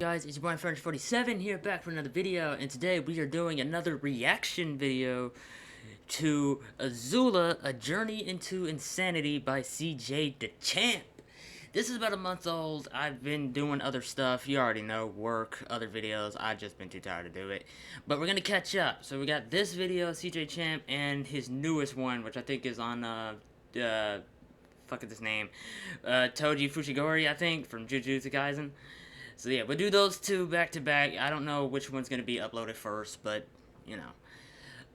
Guys, it's your boy French47 here, back for another video, and today we are doing another reaction video to AZULA, A Journey into Insanity by CJ Dachamp. This is about a month old. I've been doing other stuff, you already know, work, other videos. I've just been too tired to do it, but we're gonna catch up. So we got this video, CJ Dachamp, and his newest one, which I think is on, fuck is his name, Toji Fushigori, I think, from Jujutsu Kaisen. So yeah, we'll do those two back to back. I don't know which one's gonna be uploaded first, but you know.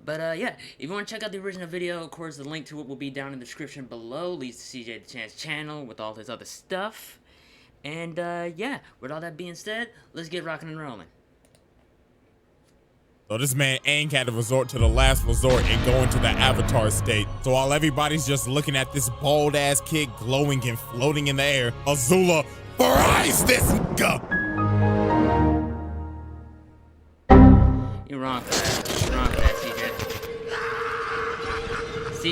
But yeah, if you want to check out the original video, of course, the link to it will be down in the description below. Leads to CJ Dachamp's channel with all his other stuff. And yeah, with all that being said, let's get rocking and rolling. So this man Aang had to resort to the last resort and go into the avatar state. So while everybody's just looking at this bald ass kid glowing and floating in the air, AZULA fries this nigga. You're wrong for that. You're wrong for that, CJ.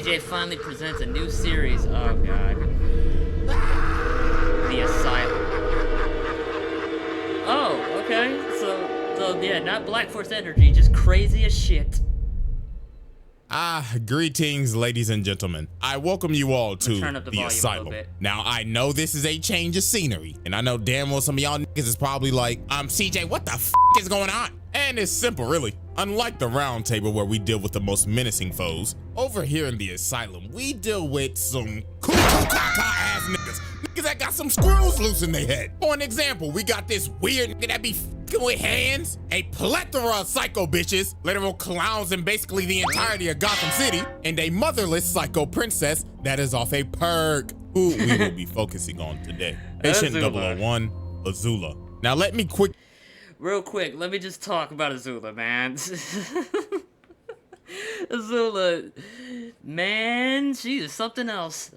CJ finally presents a new series. Oh god. The Asylum. Oh, okay. So yeah, not Black Force energy, just crazy as shit. Greetings, ladies and gentlemen. I welcome you all to the Asylum. Now, I know this is a change of scenery, and I know damn well some of y'all niggas is probably like, CJ, what the f is going on? And it's simple, really. Unlike the round table where we deal with the most menacing foes, over here in the Asylum, we deal with some ass niggas. Niggas that got some screws loose in their head. For an example, we got this weird nigga that be f***ing with hands, a plethora of psycho bitches, literal clowns in basically the entirety of Gotham City, and a motherless psycho princess that is off a perk, who we will be focusing on today. Patient AZULA. 001, AZULA. Now let me Real quick, let me just talk about AZULA, man. AZULA, man, she is something else.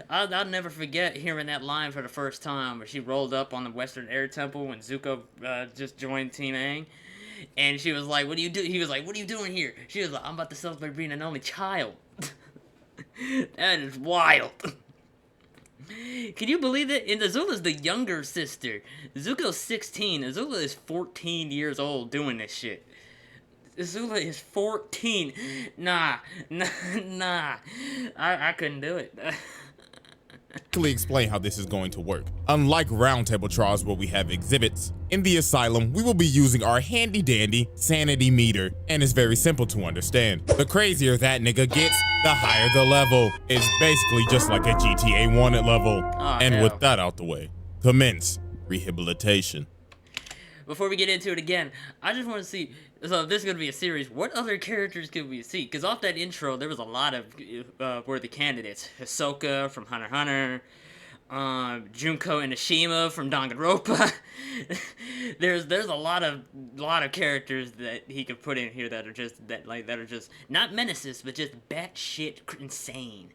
I'll never forget hearing that line for the first time where she rolled up on the Western Air Temple when Zuko just joined Team Aang. And she was like, what do you do? He was like, what are you doing here? She was like, I'm about to celebrate being an only child. That is wild. Can you believe it? And AZULA's the younger sister. Zuko's 16. AZULA is 14 years old doing this shit. AZULA is 14. Nah. I couldn't do it. explain how this is going to work. Unlike roundtable trials where we have exhibits, in the Asylum, we will be using our handy dandy sanity meter, and it's very simple to understand. The crazier that nigga gets, the higher the level. It's basically just like a GTA wanted level. And with that out the way, commence rehabilitation. Before we get into it again, I just want to see, so if this is going to be a series, what other characters could we see? Because off that intro, there was a lot of worthy candidates. Hisoka from Hunter x Hunter, Junko and Nishima from Danganronpa. there's a lot of characters that he could put in here that are just not menaces, but just batshit insane.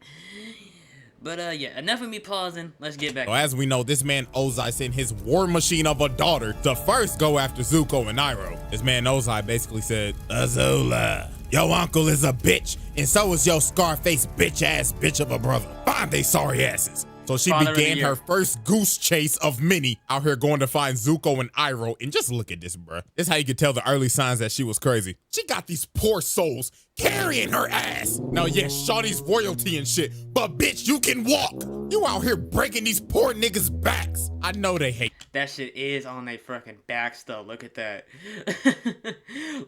But yeah, enough of me pausing. Let's get back. So as we know, this man Ozai sent his war machine of a daughter to first go after Zuko and Iroh. This man Ozai basically said, AZULA, your uncle is a bitch, and so is your Scarface bitch-ass bitch of a brother. Find they sorry asses. So she began her first goose chase of many out here going to find Zuko and Iroh. And just look at this, bruh. This is how you could tell the early signs that she was crazy. She got these poor souls carrying her ass. Now, yes, shawty's royalty and shit, but bitch, you can walk. You out here breaking these poor niggas' backs. I know they hate. That shit is on their fucking backs, though. Look at that.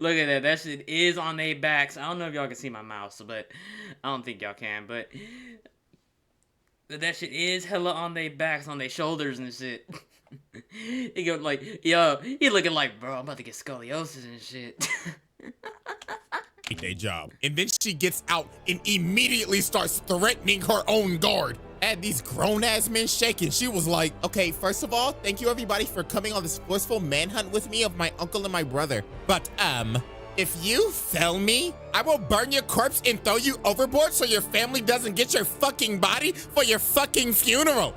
Look at that. That shit is on their backs. I don't know if y'all can see my mouse, but I don't think y'all can, but that shit is hella on their backs, on their shoulders and shit. He go like, yo, he looking like, bro, I'm about to get scoliosis and shit. Their job. And then she gets out and immediately starts threatening her own guard. Had these grown-ass men shaking. She was like, okay, first of all, thank you everybody for coming on this forceful manhunt with me of my uncle and my brother. But, if you fail me, I will burn your corpse and throw you overboard so your family doesn't get your fucking body for your fucking funeral.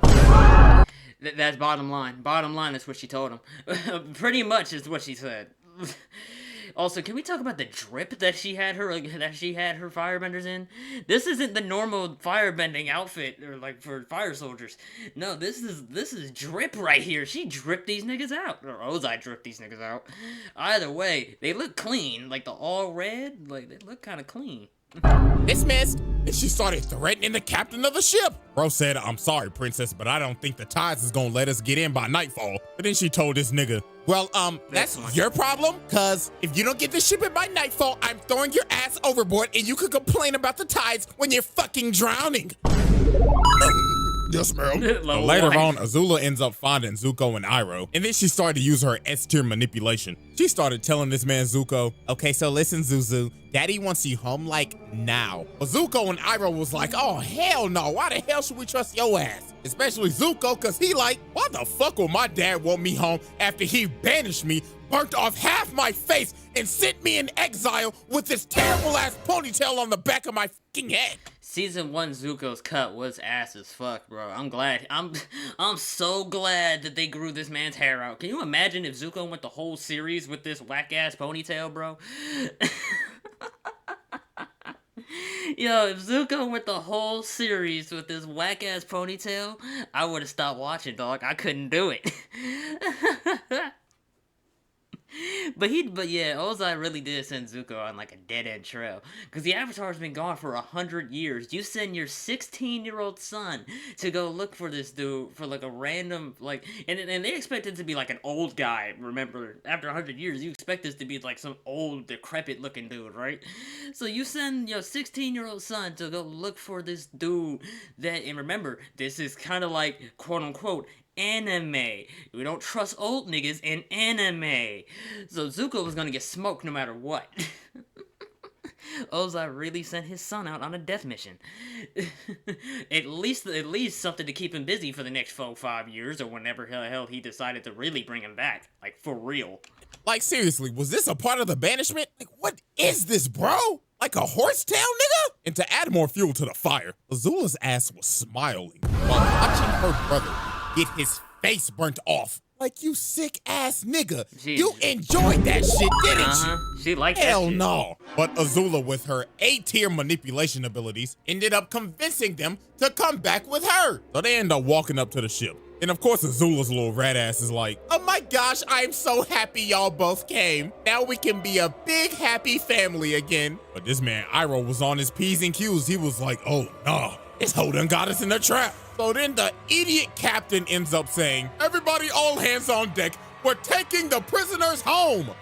That's bottom line. Bottom line is what she told him. Pretty much is what she said. Also, can we talk about the drip that she had her firebenders in? This isn't the normal firebending outfit or like for fire soldiers. No, this is drip right here. She dripped these niggas out, or Ozai dripped these niggas out. Either way, they look clean. Like the all red, like they look kind of clean. Dismissed. And she started threatening the captain of the ship. Bro said, "I'm sorry, princess, but I don't think the tides is gonna let us get in by nightfall." But then she told this nigga, "Well, that's your problem, cause if you don't get the ship in by nightfall, I'm throwing your ass overboard and you could complain about the tides when you're fucking drowning." Yes, ma'am. Later on, Azula ends up finding Zuko and Iroh, and then she started to use her S-tier manipulation. She started telling this man Zuko, "Okay, so listen, Zuzu, Daddy wants you home like now." But Zuko and Iroh was like, "Oh, hell no, why the hell should we trust your ass?" Especially Zuko, cause he like, "Why the fuck will my dad want me home after he banished me, burnt off half my face, and sent me in exile with this terrible ass ponytail on the back of my fucking head?" Season 1 Zuko's cut was ass as fuck, bro. I'm glad. I'm so glad that they grew this man's hair out. Can you imagine if Zuko went the whole series with this whack-ass ponytail, bro? Yo, if Zuko went the whole series with this whack-ass ponytail, I would have stopped watching, dog. I couldn't do it. But yeah, Ozai really did send Zuko on like a dead-end trail. Because the Avatar's been gone for 100 years. You send your 16-year-old son to go look for this dude for like a random, like, and they expect it to be like an old guy, remember? After 100 years, you expect this to be like some old, decrepit-looking dude, right? So you send your 16-year-old son to go look for this dude that, and remember, this is kind of like, quote-unquote, anime. We don't trust old niggas in anime. So Zuko was gonna get smoked no matter what. Ozai really sent his son out on a death mission. at least something to keep him busy for the next 4-5 years, or whenever hell he decided to really bring him back. Like, for real. Like, seriously, was this a part of the banishment? Like, what is this, bro? Like a horsetail, nigga? And to add more fuel to the fire, Azula's ass was smiling while watching her brother get his face burnt off. Like, you sick ass nigga. You enjoyed that shit, didn't you? She liked that shit. Hell no. But Azula, with her A-tier manipulation abilities, ended up convincing them to come back with her. So they end up walking up to the ship. And of course, Azula's little rat ass is like, "Oh my gosh, I'm so happy y'all both came. Now we can be a big happy family again." But this man, Iroh, was on his P's and Q's. He was like, "Oh no, this hoe done got us in a trap." So then the idiot captain ends up saying, "Everybody, all hands on deck. We're taking the prisoners home."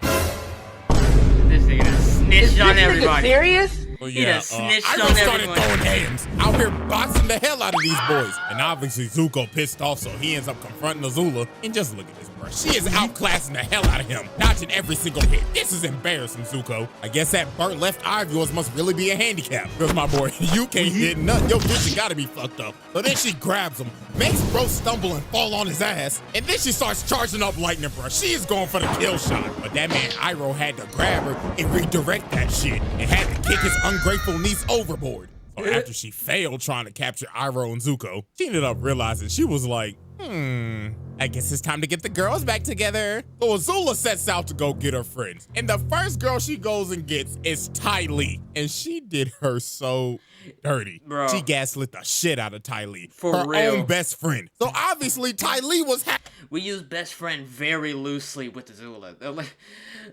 This nigga just snitched on everybody. Is this nigga serious? Well, He yeah, done snitched I on started everyone. throwing hands out here boxing the hell out of these boys. And obviously Zuko pissed off, so he ends up confronting Azula. And just look at this, bro. She is outclassing the hell out of him, dodging every single hit. This is embarrassing, Zuko. I guess that burnt left eye of yours must really be a handicap. Because my boy, you can't hit nothing. Your vision gotta be fucked up. So then she grabs him, makes bro stumble and fall on his ass, and then she starts charging up lightning, bro. She is going for the kill shot. But that man Iroh had to grab her and redirect that shit and had to kick his ungrateful niece overboard. So after she failed trying to capture Iroh and Zuko, she ended up realizing she was like, I guess it's time to get the girls back together. So Azula sets out to go get her friends. And the first girl she goes and gets is Ty Lee. And she did her so dirty. Bro. She gaslit the shit out of Ty Lee. For her real. own best friend. So obviously Ty Lee was We use best friend very loosely with Azula.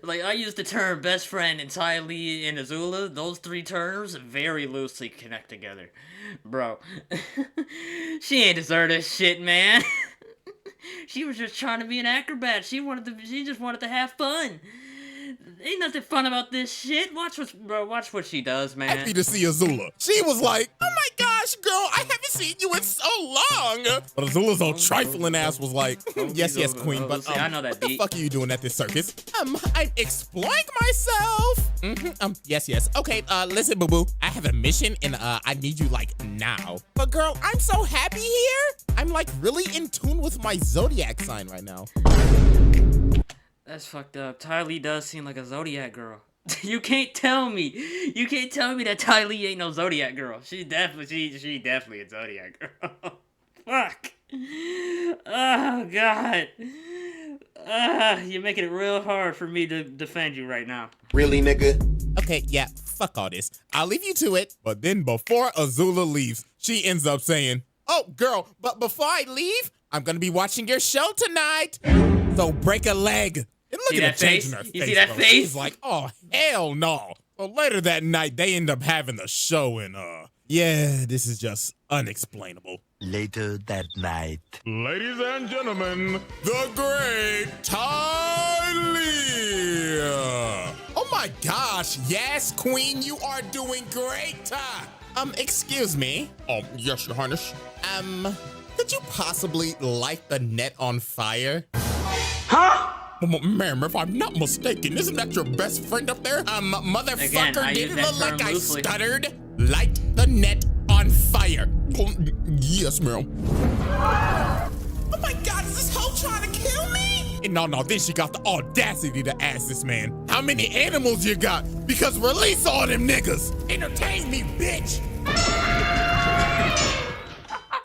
Like I use the term best friend and Ty Lee and Azula. Those three terms very loosely connect together, bro. She ain't deserve this shit, man. She was just trying to be an acrobat. She just wanted to have fun. Ain't nothing fun about this shit. Watch what she does, man. happy to see Azula. She was like, "Oh my gosh, girl, I haven't seen you in so long." But Azula's old trifling ass was like, yes, queen, but I know that what the beat. fuck are you doing at this circus? I'm exploring myself. Yes. Okay, listen, boo-boo. I have a mission and I need you like now. But girl, I'm so happy here. I'm like really in tune with my zodiac sign right now. That's fucked up. Ty Lee does seem like a Zodiac girl. You can't tell me that Ty Lee ain't no Zodiac girl. She definitely a Zodiac girl. Fuck. Oh god. You're making it real hard for me to defend you right now. Really, nigga? Okay, yeah, fuck all this. I'll leave you to it. But then before Azula leaves, she ends up saying, oh, girl, but before I leave, I'm gonna be watching your show tonight. So break a leg. And look at the change in her face. You see that bro. face? She's like, oh, hell no. So later that night, they end up having the show and, yeah, this is just unexplainable. Later that night. Ladies and gentlemen, the great Tylee. Oh my gosh, yes, queen, you are doing great. Excuse me. Yes, your highness. Could you possibly light the net on fire? Huh? Ma'am, if I'm not mistaken, isn't that your best friend up there? Motherfucker, Again, didn't look like I loosely. stuttered. Light the net on fire. Yes, ma'am. Oh my God, is this hoe trying to kill me? And no, then she got the audacity to ask this man, how many animals you got? Because release all them niggas. Entertain me, bitch.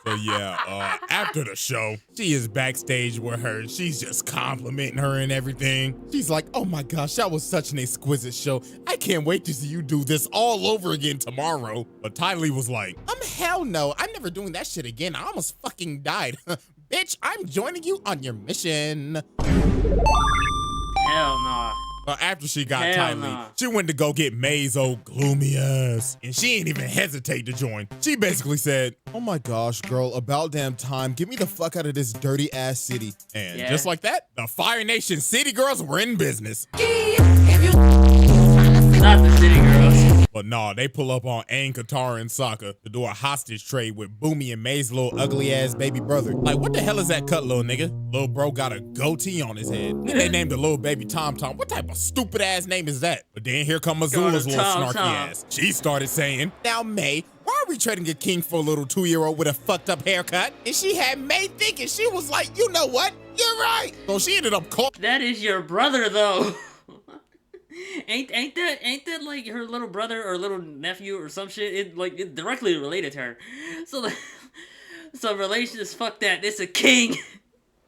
So yeah, after the show, she is backstage with her. She's just complimenting her and everything. She's like, oh my gosh, that was such an exquisite show. I can't wait to see you do this all over again tomorrow. But Tylee was like, hell no, I'm never doing that shit again. I almost fucking died. Bitch, I'm joining you on your mission. Hell no. Well, after she got Hell Tylee, nah. she went to go get May's old gloomy ass. And she ain't even hesitate to join. She basically said, oh my gosh, girl, about damn time. Get me the fuck out of this dirty ass city. And just like that, the Fire Nation City Girls were in business. Not the City Girls. But nah, they pull up on Aang, Katara, and Sokka to do a hostage trade with Boomy and May's little ugly ass baby brother. Like, what the hell is that cut, little nigga? Little bro got a goatee on his head. And they named the little baby Tom Tom. What type of stupid ass name is that? But then here come Azula's little snarky ass. She started saying, now May, why are we trading a king for a little 2-year-old with a fucked up haircut? And she had May thinking, she was like, you know what? You're right. So she ended up calling. That is your brother, though. Ain't that like her little brother or little nephew or some shit? It directly related to her. So relations, fuck that. It's a king.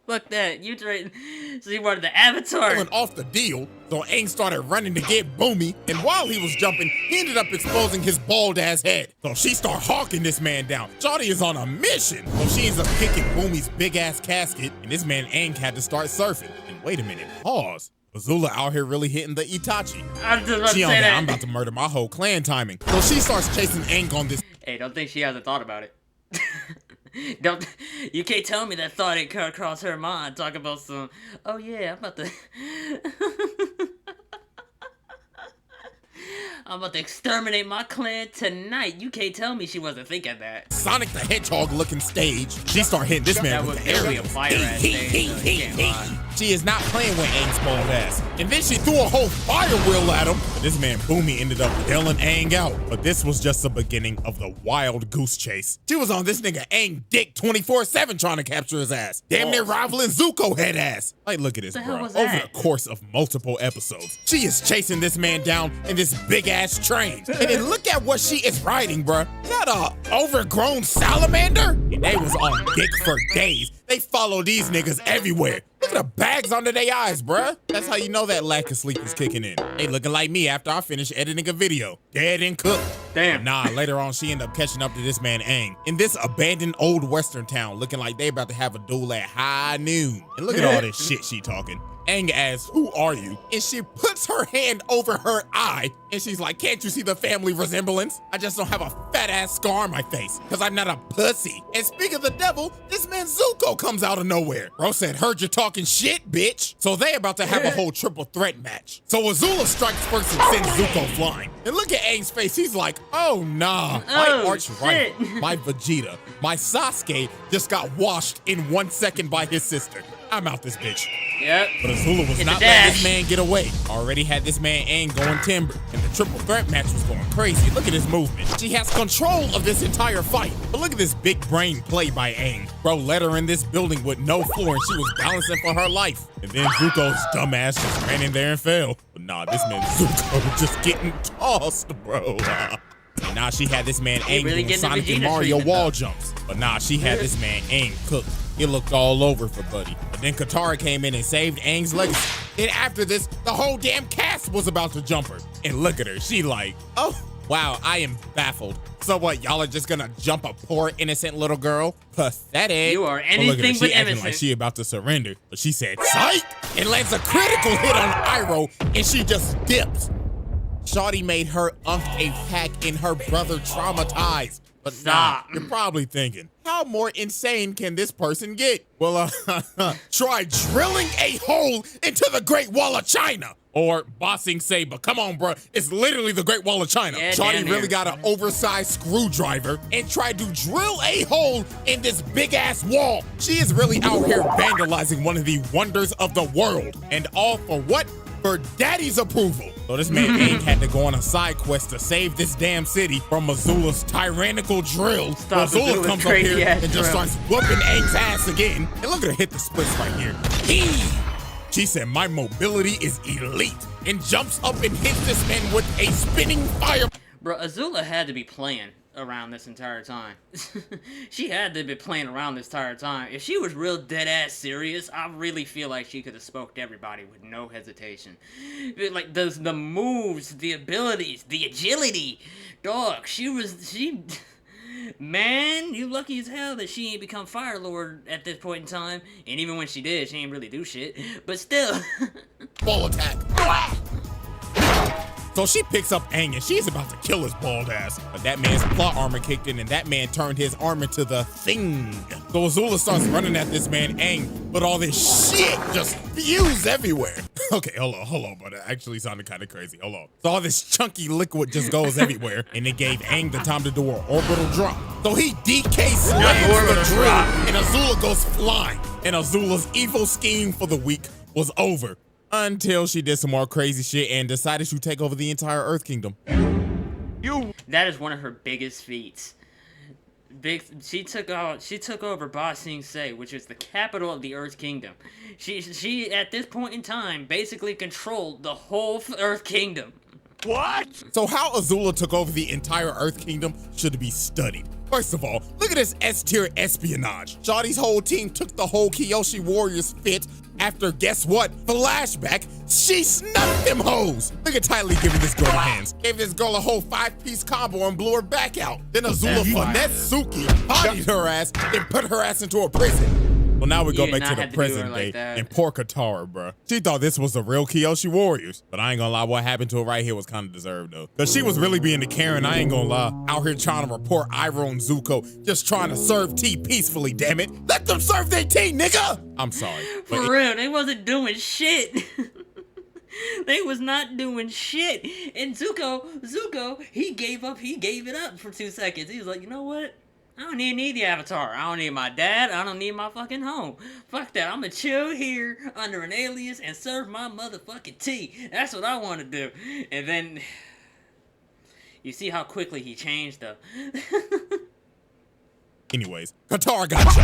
Fuck that. You tried. So you wanted the Avatar. Pulling off the deal, so Aang started running to get Boomy, and while he was jumping, he ended up exposing his bald ass head. So she started hawking this man down. Shawty is on a mission. So she ends up kicking Boomy's big ass casket, and this man Aang had to start surfing. And wait a minute, pause. Azula out here really hitting the Itachi. I was just about to say that. I'm about to murder my whole clan timing. So she starts chasing Aang on this. Hey, don't think she hasn't thought about it. You can't tell me that thought ain't crossed her mind. Talk about some, oh yeah, I'm about to exterminate my clan tonight. You can't tell me she wasn't thinking that. Sonic the Hedgehog looking stage. She started hitting this man with the a fire ass stage. She is not playing with Aang's bald ass. And then she threw a whole fire wheel at him. But this man Boomy ended up bailing Aang out. But this was just the beginning of the wild goose chase. She was on this nigga Aang dick 24/7 trying to capture his ass. Damn near rivaling Zuko head ass. Like, look at this, bro. Over the course of multiple episodes, she is chasing this man down in this big ass train. And then look at what she is riding, bro. Not a overgrown salamander. And they was on dick for days. They follow these niggas everywhere. Look at the bags under their eyes, bruh. That's how you know that lack of sleep is kicking in. They looking like me after I finish editing a video. Dead and cooked. Damn. But nah, later on, she ended up catching up to this man, Aang, in this abandoned old western town, looking like they about to have a duel at high noon. And look at all this shit she talking. Aang asks, who are you? And she puts her hand over her eye, and she's like, can't you see the family resemblance? I just don't have a fat ass scar on my face, because I'm not a pussy. And speaking of the devil, this man Zuko comes out of nowhere. Bro said, heard you talking shit, bitch. So they about to have a whole triple threat match. So Azula strikes first and sends Zuko flying. And look at Aang's face, he's like, oh nah, my arch rival, my Vegeta, my Sasuke just got washed in 1 second by his sister. I'm out this bitch. Yep. But Azula was not letting this man get away. Already had this man Aang going timber, and the triple threat match was going crazy. Look at his movement. She has control of this entire fight. But look at this big brain play by Aang. Bro let her in this building with no floor, and she was balancing for her life. And then Zuko's dumbass just ran in there and fell. But nah, this man Zuko just getting tossed, bro. And now she had this man Aang doing Sonic and Mario wall jumps. But nah, she had this man Aang cooked. It looked all over for Buddy. But then Katara came in and saved Aang's legacy. Then after this, the whole damn cast was about to jump her. And look at her, she like, oh, wow, I am baffled. So what, y'all are just gonna jump a poor innocent little girl? Pathetic. You are anything but innocent. She acting like she about to surrender. But she said, psych! And lands a critical hit on Iroh, and she just dips. Shawty made her unk a pack and her brother traumatized. But stop. Nah, you're probably thinking, how more insane can this person get? Well, try drilling a hole into the Great Wall of China. Or Bossing say, but come on, bro, it's literally the Great Wall of China. Yeah, Shawty really got an oversized screwdriver and tried to drill a hole in this big ass wall. She is really out here vandalizing one of the wonders of the world. And all for what? For daddy's approval. So this man Aang had to go on a side quest to save this damn city from Azula's tyrannical drill. Azula comes up here and just starts whooping Aang's ass again. And look at her hit the splits right here. She said, my mobility is elite, and jumps up and hits this man with a spinning fire. Bro, Azula had to be playing around this entire time. She had to be playing around this entire time. If she was real dead-ass serious, I really feel like she could have spoke to everybody with no hesitation. Like, the moves, the abilities, the agility. Dog, man, you lucky as hell that she ain't become Fire Lord at this point in time. And even when she did, she ain't really do shit. But still. Ball attack. So she picks up Aang and she's about to kill his bald ass. But that man's plot armor kicked in and that man turned his arm into the thing. So Azula starts running at this man Aang, but all this shit just spews everywhere. Okay, hold on, but it actually sounded kind of crazy. Hold on. So all this chunky liquid just goes everywhere, and it gave Aang the time to do an orbital drop. So he DK slams the drill, and Azula goes flying. And Azula's evil scheme for the week was over. Until she did some more crazy shit and decided to take over the entire Earth Kingdom. That is one of her biggest feats. She took over Ba Sing Se, which is the capital of the Earth Kingdom. She at this point in time basically controlled the whole Earth Kingdom. What? So how Azula took over the entire Earth Kingdom should be studied. First of all, look at this S-tier espionage. Shawty's whole team took the whole Kyoshi Warriors fit after, guess what? Flashback, she snuffed them hoes. Look at Ty Lee giving this girl hands. Gave this girl a whole 5-piece combo and blew her back out. Then Azula finessed Suki, bodied her ass, and put her ass into a prison. Well, now we go back to the present day, and poor Katara, bro. She thought this was the real Kyoshi Warriors. But I ain't gonna lie, what happened to her right here was kind of deserved, though. Because she was really being the Karen, I ain't gonna lie. Out here trying to report Iroh and Zuko, just trying to serve tea peacefully, damn it. Let them serve their tea, nigga! I'm sorry. For real, they wasn't doing shit. They was not doing shit. And Zuko, he gave it up for 2 seconds. He was like, you know what? I don't even need the Avatar. I don't need my dad. I don't need my fucking home. Fuck that. I'm gonna chill here under an alias and serve my motherfucking tea. That's what I want to do. And then, you see how quickly he changed, though. Anyways, Katara got you.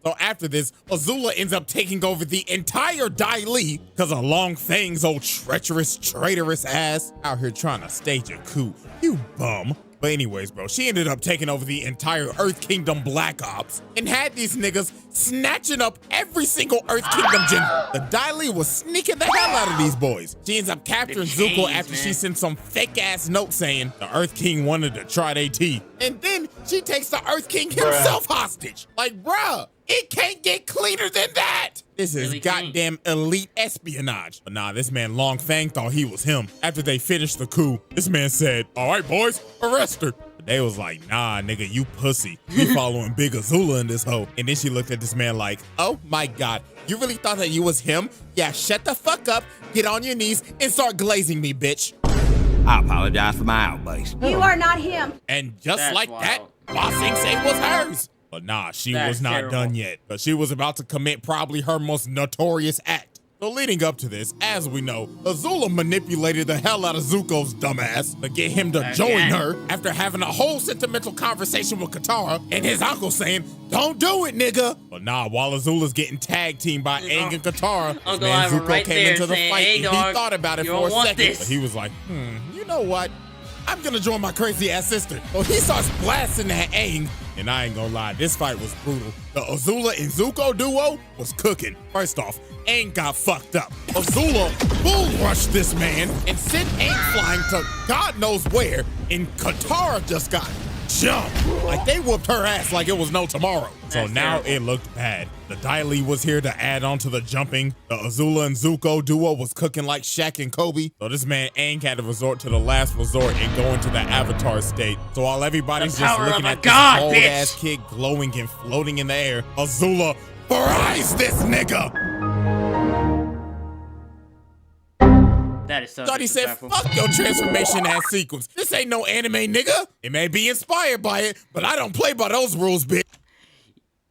So after this, Azula ends up taking over the entire Dai Li because of Long Fang's old treacherous, traitorous ass out here trying to stage a coup. You bum. But anyways, bro, she ended up taking over the entire Earth Kingdom Black Ops and had these niggas snatching up every single Earth Kingdom general. The Dai Li was sneaking the hell out of these boys. She ends up capturing Zuko after she sent some fake-ass note saying the Earth King wanted to try their tea. And then she takes the Earth King himself hostage. Like, bruh, it can't get cleaner than that. This is goddamn elite espionage. But nah, this man Long Fang thought he was him. After they finished the coup, this man said, all right, boys, arrest her. But they was like, nah, nigga, you pussy. We following Big Azula in this hoe. And then she looked at this man like, oh my God, you really thought that you was him? Yeah, shut the fuck up, get on your knees, and start glazing me, bitch. I apologize for my outburst. You are not him. And just like that, Ba Sing Se was hers. But nah, she was not done yet. But she was about to commit probably her most notorious act. So leading up to this, as we know, Azula manipulated the hell out of Zuko's dumbass to get him to join her after having a whole sentimental conversation with Katara and his uncle saying, don't do it, nigga. But nah, while Azula's getting tag teamed by Aang and Katara, this man Zuko came into the fight and he thought about it for a second. But he was like, you know what? I'm gonna join my crazy ass sister. So he starts blasting that Aang. And I ain't gonna lie, this fight was brutal. The Azula and Zuko duo was cooking. First off, Aang got fucked up. Azula bull rushed this man and sent Aang flying to God knows where. And Katara just got jumped. Like they whooped her ass like it was no tomorrow. So now it looked bad. The Dai Li was here to add on to the jumping. The Azula and Zuko duo was cooking like Shaq and Kobe. So this man Aang had to resort to the last resort and go into the Avatar state. So while everybody's just looking at this old ass kid glowing and floating in the air, Azula fries this nigga. That is so Thought he said, fuck your transformation ass sequence. This ain't no anime, nigga. It may be inspired by it, but I don't play by those rules, bitch.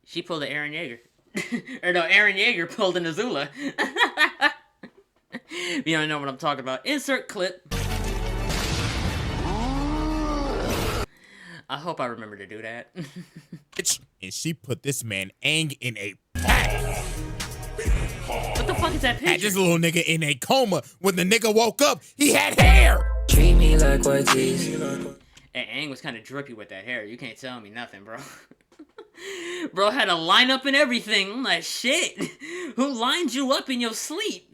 She pulled an Eren Yeager. Or no, Eren Yeager pulled an Azula. You don't know what I'm talking about. Insert clip. I hope I remember to do that. And she put this man Aang in a pack. What the fuck is that picture? Had this little nigga in a coma. When the nigga woke up, he had hair. Treat me like white tees. And Aang was kind of drippy with that hair. You can't tell me nothing, bro. Bro had a lineup and everything. I'm like, shit. Who lined you up in your sleep?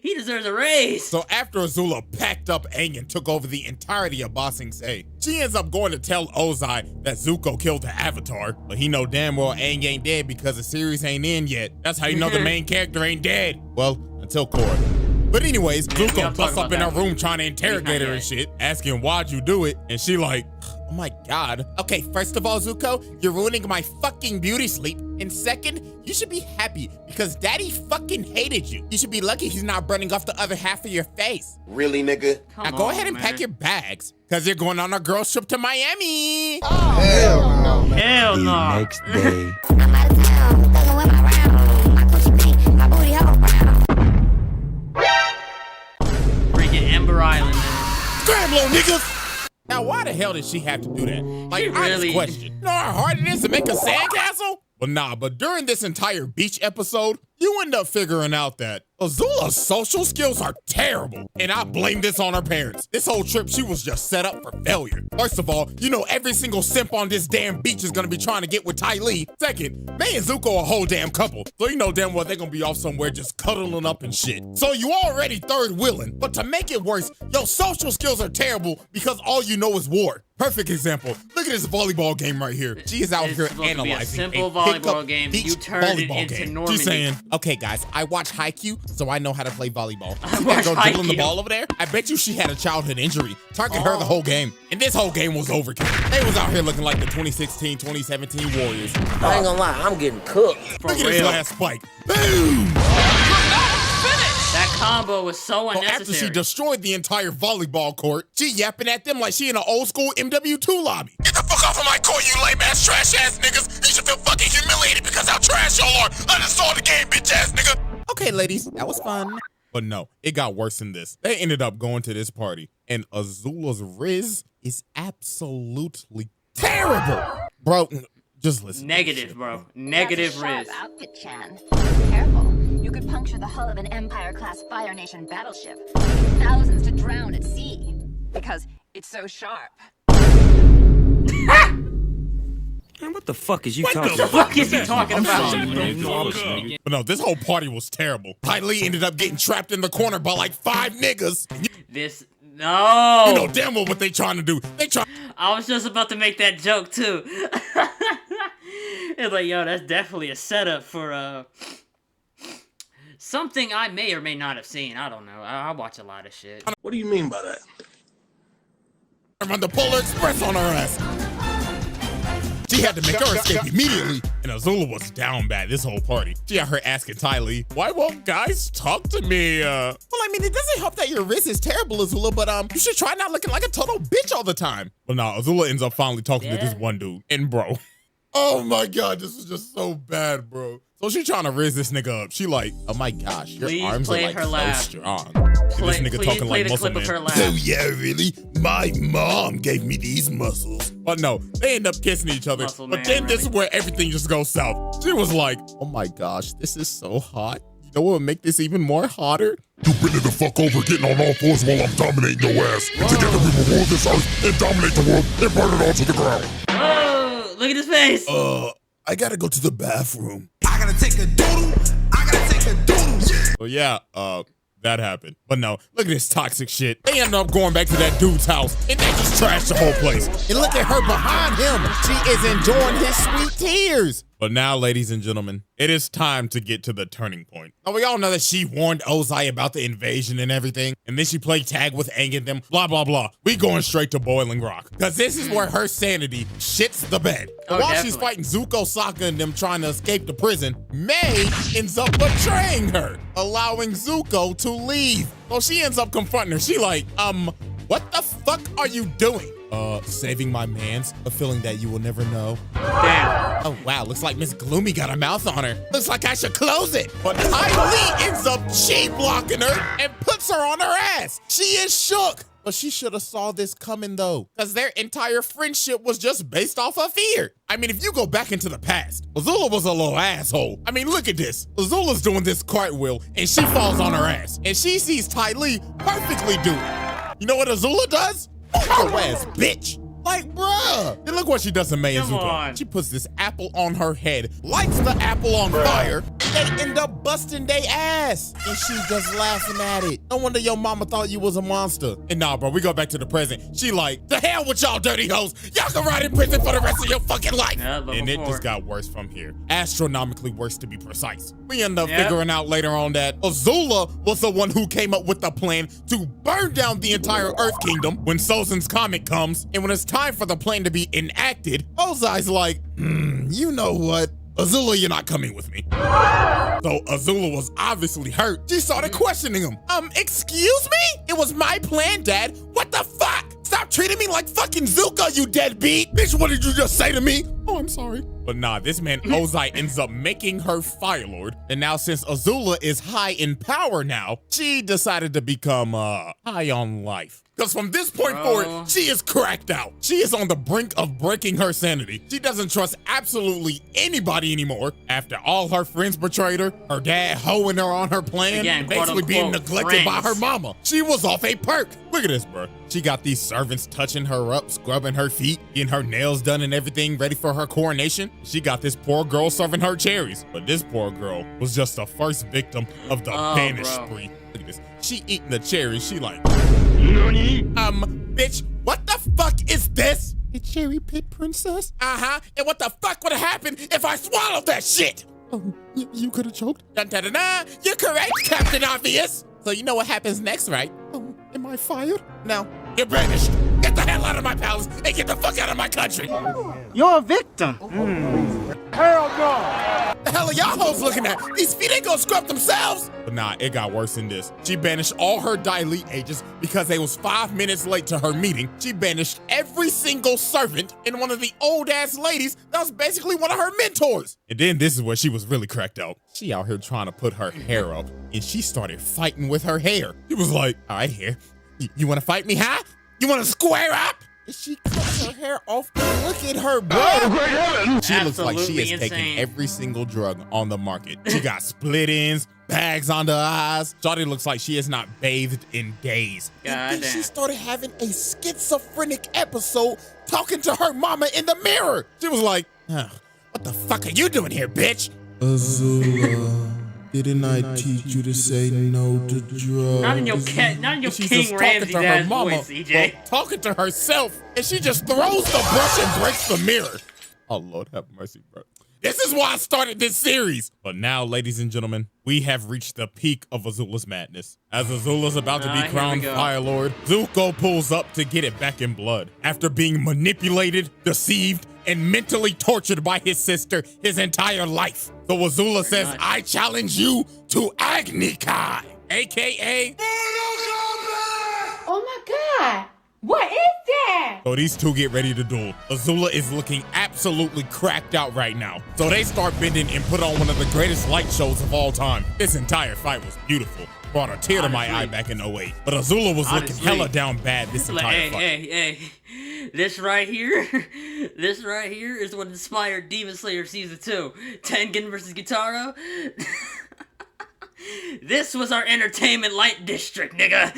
He deserves a raise. So after Azula packed up Aang and took over the entirety of Ba Sing Se, she ends up going to tell Ozai that Zuko killed the Avatar, but he know damn well Aang ain't dead because the series ain't in yet. That's how you know the main character ain't dead. Well, until Korra. But anyways, Zuko busts up in her room trying to interrogate her and shit, asking why'd you do it, and she like, oh my god. Okay, first of all, Zuko, you're ruining my fucking beauty sleep. And second, you should be happy because daddy fucking hated you. You should be lucky he's not burning off the other half of your face. Really, nigga? Now go ahead and pack your bags because you're going on a girls trip to Miami. Oh, hell no, man. Hell no. The next day. I'm out of town, doesn't wear my round. My pussy pink, my booty hole brown. Freaking Ember Island, man. Scram, little niggas. Now, why the hell did she have to do that? Like, honest question. You know how hard it is to make a sandcastle? Well, nah, but during this entire beach episode, you end up figuring out that Azula's social skills are terrible. And I blame this on her parents. This whole trip, she was just set up for failure. First of all, you know every single simp on this damn beach is gonna be trying to get with Ty Lee. Second, May and Zuko a whole damn couple. So you know damn well they're gonna be off somewhere just cuddling up and shit. So you already third wheeling. But to make it worse, your social skills are terrible because all you know is war. Perfect example. Look at this volleyball game right here. She is out here analyzing a simple volleyball game. You turned it into Normandy. She's saying, okay guys, I watch Haikyuu, so I know how to play volleyball. I You watch go dribbling the Haikyuu. ball over there? I bet you she had a childhood injury. Target her the whole game. And this whole game was overkill. They was out here looking like the 2016, 2017 Warriors. I ain't gonna lie, I'm getting cooked. Look at this last spike. Boom! That combo was so So unnecessary. after she destroyed the entire volleyball court, she yapping at them like she in an old school MW2 lobby. Get the fuck off of my court, you lame ass trash ass niggas. You should feel fucking humiliated because how trash y'all are. Uninstall the game, bitch ass nigga. Okay, ladies, that was fun. But no, it got worse than this. They ended up going to this party, and Azula's Riz is absolutely terrible. Bro, just listen. Negative, bro. Negative Riz. Sharp outfit, Chan. Careful. You could puncture the hull of an Empire-class Fire Nation battleship. Thousands to drown at sea. Because it's so sharp. Man, what the fuck is you What talking the about? What is he talking about? But no, this whole party was terrible. Ty Lee ended up getting trapped in the corner by like 5 niggas. This. No. You know damn well what they trying to do. They try. I was just about to make that joke too. It's like, yo, that's definitely a setup for something I may or may not have seen. I don't know. I watch a lot of shit. What do you mean by that? Run the Polar Express on her ass. She had to make her escape immediately, and Azula was down bad this whole party. She had her asking Ty Lee, why won't guys talk to me? Well, I mean, it doesn't help that your wrist is terrible, Azula, but you should try not looking like a total bitch all the time. Well, nah, Azula ends up finally talking to this one dude, and bro. Oh my god, this is just so bad, bro. So she trying to raise this nigga up. She like, oh my gosh, your Please arms are play like her so laugh. strong. And this nigga Please talking play like the muscle clip of man. her laugh. Oh yeah, really? My mom gave me these muscles. But no, they end up kissing each other. Muscle But man, then this is really. where everything just goes south. She was like, oh my gosh, this is so hot. You know what would make this even more hotter? You bend it the fuck over, getting on all fours while I'm dominating your ass. Together we will rule this earth and dominate the world and burn it all to the ground. Oh, look at his face. I gotta go to the bathroom. I gotta take a doodle. I gotta take a doodle. So yeah, that happened. But no, look at this toxic shit. They end up going back to that dude's house and they just trashed the whole place. And look at her behind him. She is enjoying his sweet tears. But now, ladies and gentlemen, it is time to get to the turning point. Now, we all know that she warned Ozai about the invasion and everything, and then she played tag with Aang and them, blah, blah, blah. We going straight to Boiling Rock, because this is where her sanity shits the bed. Oh, while definitely. she's fighting Zuko, Sokka, and them trying to escape the prison, May ends up betraying her, allowing Zuko to leave. So she ends up confronting her. She like, what the fuck are you doing? Saving my mans, a feeling that you will never know. Damn. Oh wow, looks like Miss Gloomy got a mouth on her. Looks like I should close it. But Ty Lee ends up blocking her and puts her on her ass. She is shook. But she should have saw this coming though, because their entire friendship was just based off of fear. I mean, if you go back into the past, Azula was a little asshole. I mean, look at this. Azula's doing this cartwheel and she falls on her ass. And she sees Ty Lee perfectly do it. You know what Azula does? Your ass, bitch. Like, bruh. And look what she does to May and Come Zuko. on. She puts this apple on her head, lights the apple on fire, and they end up busting their ass. And she just laughing at it. No wonder your mama thought you was a monster. And nah, bro, we go back to the present. She like, the hell with y'all dirty hoes. Y'all can ride in prison for the rest of your fucking life. Yeah, but and it before. just got worse from here. Astronomically worse, to be precise. We end up Yep. figuring out later on that Azula was the one who came up with the plan to burn down the entire Earth Kingdom when Sozin's comet comes. And when it's time for the plan to be enacted, Ozai's like, you know what? Azula, you're not coming with me. So Azula was obviously hurt. She started questioning him. Excuse me? It was my plan, Dad. What the fuck? Stop treating me like fucking Zuko, you deadbeat. Bitch, what did you just say to me? Oh, I'm sorry. But nah, this man Ozai ends up making her Fire Lord. And now since Azula is high in power now, she decided to become high on life. Because from this point forward, she is cracked out. She is on the brink of breaking her sanity. She doesn't trust absolutely anybody anymore. After all her friends betrayed her dad hoeing her on her plan, Again, and basically being quote-unquote neglected by her friends. mama. She was off a perk. Look at this, bro. She got these servants touching her up, scrubbing her feet, getting her nails done and everything ready for her coronation. She got this poor girl serving her cherries. But this poor girl was just the first victim of the banish bro. spree. Look at this. She eating the cherries. She like, Nani? bitch, what the fuck is this? A cherry pit princess? Uh-huh. And what the fuck would have happened if I swallowed that shit? Oh, you could have choked? Dun-dun-dun-dun. You're correct, Captain Obvious. So you know what happens next, right? Am I fired? No. You're banished. Get the hell out of my palace and get the fuck out of my country. You're a victim. Hell no! The hell are y'all hoes looking at? These feet ain't gonna scrub themselves. But nah, it got worse than this. She banished all her Daily agents because they was 5 minutes late to her meeting. She banished every single servant and one of the old ass ladies that was basically one of her mentors. And then this is where she was really cracked out. She out here trying to put her hair up and she started fighting with her hair. She was like, all right, hair, you wanna fight me, huh? You wanna square up? And she cuts her hair off. Look at her, bro. Oh, great heavens! She looks like she Absolutely is taking insane. every single drug on the market. She got split ends, bags under her eyes. Shawty looks like she has not bathed in days. And then she Goddamn. started having a schizophrenic episode talking to her mama in the mirror. She was like, what the fuck are you doing here, bitch? Azula, didn't I teach you to say no to drugs? Not in your She's King just talking Ramsey to her ass mama, voice, EJ. well, talking to herself, and she just throws the brush and breaks the mirror. Oh, Lord have mercy, bro. This is why I started this series. But now, ladies and gentlemen, we have reached the peak of Azula's madness. As Azula's about to be Here we crowned go. Fire Lord, Zuko pulls up to get it back in blood. After being manipulated, deceived, and mentally tortured by his sister his entire life. So Azula says, much. I challenge you to Agni Kai, aka... Oh my god! What is that? So these two get ready to duel. Azula is looking absolutely cracked out right now. So they start bending and put on one of the greatest light shows of all time. This entire fight was beautiful. Brought a tear to my eye back in 08. But Azula was looking Honestly. hella down bad this Like, entire fight. hey, this right here is what inspired Demon Slayer Season 2. Tengen versus Gitaro. This was our entertainment light district, nigga.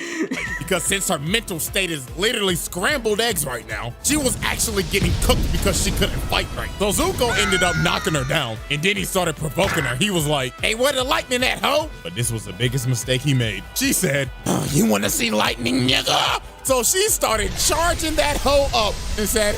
Because since her mental state is literally scrambled eggs right now, she was actually getting cooked because she couldn't fight right. So Zuko ended up knocking her down, and then he started provoking her. He was like, hey, where the lightning at, ho? But this was the biggest mistake he made. She said, oh, you wanna see lightning, nigga? So she started charging that hoe up and said,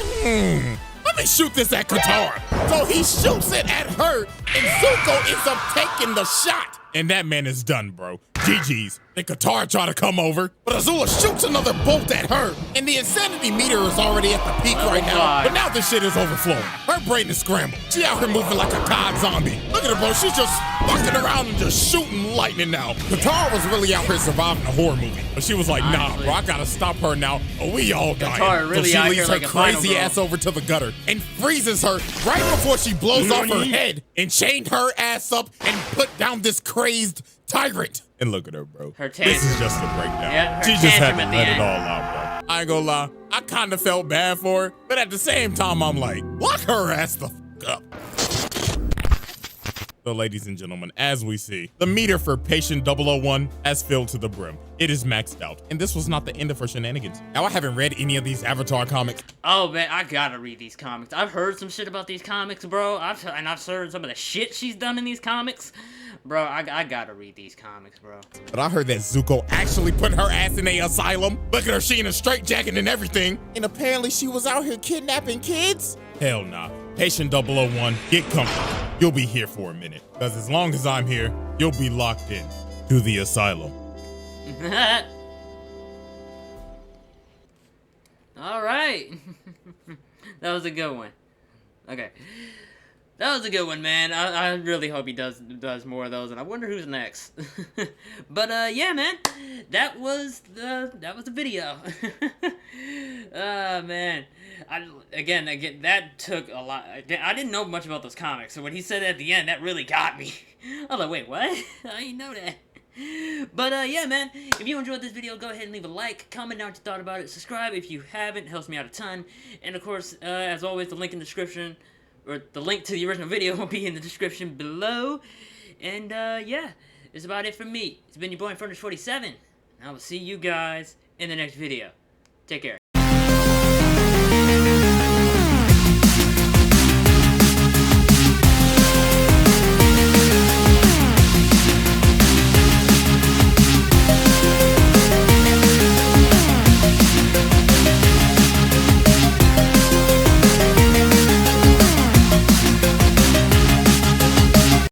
let me shoot this at Katara. So he shoots it at her, and Zuko ends up taking the shot. And that man is done, bro. GG's. Then Katara tried to come over, but Azula shoots another bolt at her, and the insanity meter is already at the peak right now. But now this shit is overflowing. Her brain is scrambled. She out here moving like a COD zombie. Look at her, bro. She's just fucking around and just shooting lightning now. Katara was really out here surviving a horror movie, but she was like, nah, bro, I gotta stop her now, or we all dying. Really so she leads her like crazy ass over to the gutter and freezes her right before she blows off her head and chained her ass up and put down this crazed tyrant. And look at her, bro. This is just a breakdown. Yeah, she just had to let it all out, bro. I ain't gonna lie, I kind of felt bad for her, but at the same time, I'm like, lock her ass the fuck up. So ladies and gentlemen, as we see, the meter for Patient 001 has filled to the brim. It is maxed out. And this was not the end of her shenanigans. Now, I haven't read any of these Avatar comics. Oh, man, I gotta read these comics. I've heard some shit about these comics, bro. I've heard some of the shit she's done in these comics. Bro, I gotta read these comics, bro. But I heard that Zuko actually put her ass in a asylum. Look at her, she in a straitjacket and everything. And apparently she was out here kidnapping kids? Hell nah. Patient 001, get comfortable. You'll be here for a minute. Because as long as I'm here, you'll be locked in to the asylum. All right. That was a good one. Okay. That was a good one, man. I really hope he does more of those, and I wonder who's next. But yeah, man, that was the video. Man, again, that took a lot. I didn't know much about those comics, so when he said it at the end, that really got me. I was like, wait, what? I didn't know that. But yeah, man, if you enjoyed this video, go ahead and leave a like, comment down what you thought about it, subscribe if you haven't, it helps me out a ton, and of course, as always, the link in the description, or the link to the original video will be in the description below, and yeah, that's about it from me. It's been your boy Furnish47, and I will see you guys in the next video. Take care.